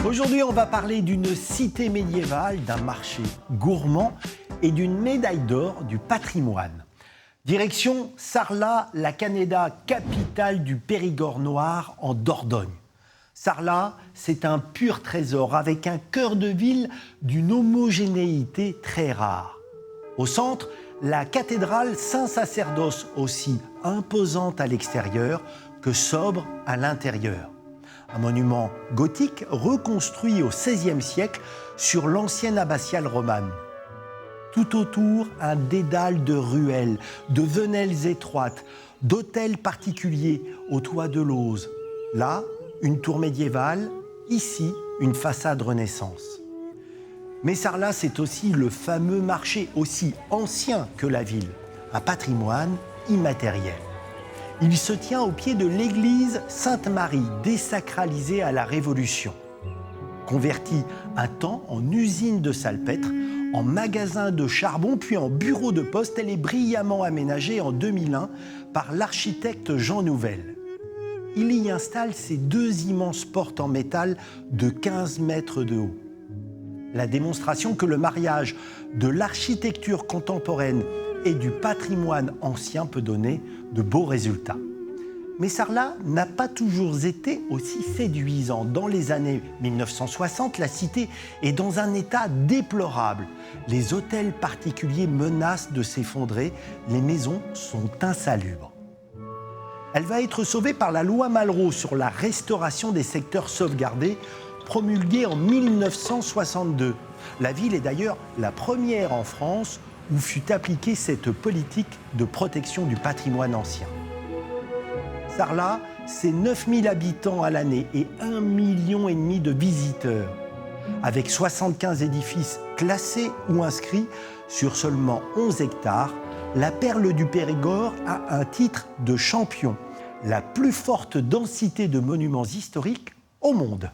Aujourd'hui, on va parler d'une cité médiévale, d'un marché gourmand et d'une médaille d'or du patrimoine. Direction Sarlat, la Canéda, capitale du Périgord noir en Dordogne. Sarlat, c'est un pur trésor avec un cœur de ville d'une homogénéité très rare. Au centre, la cathédrale Saint-Sacerdoce, aussi imposante à l'extérieur que sobre à l'intérieur. Un monument gothique reconstruit au XVIe siècle sur l'ancienne abbatiale romane. Tout autour, un dédale de ruelles, de venelles étroites, d'hôtels particuliers au toit de lauze. Là, une tour médiévale, ici, une façade Renaissance. Mais Sarlat, c'est aussi le fameux marché, aussi ancien que la ville, un patrimoine immatériel. Il se tient au pied de l'église Sainte-Marie, désacralisée à la Révolution. Convertie un temps en usine de salpêtre, en magasin de charbon, puis en bureau de poste, elle est brillamment aménagée en 2001 par l'architecte Jean Nouvel. Il y installe ses deux immenses portes en métal de 15 mètres de haut. La démonstration que le mariage de l'architecture contemporaine et du patrimoine ancien peut donner de beaux résultats. Mais Sarlat n'a pas toujours été aussi séduisant. Dans les années 1960, la cité est dans un état déplorable. Les hôtels particuliers menacent de s'effondrer, les maisons sont insalubres. Elle va être sauvée par la loi Malraux sur la restauration des secteurs sauvegardés, promulguée en 1962. La ville est d'ailleurs la première en France où fut appliquée cette politique de protection du patrimoine ancien. Sarlat, c'est 9000 habitants à l'année et 1,5 million de visiteurs, avec 75 édifices classés ou inscrits sur seulement 11 hectares. La perle du Périgord a un titre de champion, la plus forte densité de monuments historiques au monde.